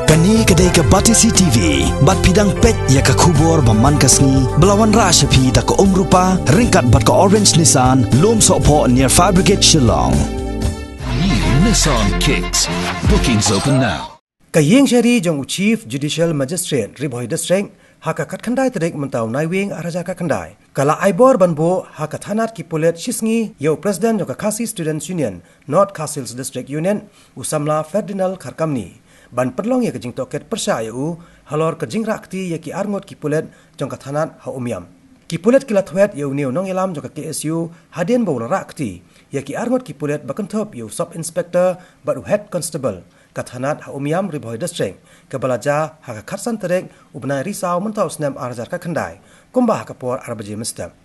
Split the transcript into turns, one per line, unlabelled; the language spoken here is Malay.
Kani kedai ke Batisi TV, bat pidang pet ya ke kubur baman kasni, belawan rashapi da ke rupa, ringkat bat ke Orange Nissan, lom sokpo near Fire Brigade Shillong.
New Nissan Kicks. Bookings open now.
Kayeng Shari jong Chief Judicial Magistrate Riboy District haka kat khandai tarik mentau naiwing araja ka khandai. Kala Aibor banbo haka thanat ki polet shisngi yo President jong Khasi Students Union North Khasils District Union usamla Ferdinand Kharkamni. Ban perlong ya kejing toket persya u halor kejing rakti ya ki arngot ki polet jong kathanat ha umiam. Ki polet kilat huet yo neu nong elam jong KSU hadien bau rakti ya ki arngot ki polet bakantop yo Sub Inspector batu Head Constable kathanat ha umiam Riboy District kebalaja haka khatsan terek ubnai risau mentau snem arajar ka khandai kumba haka por arabaje mestem.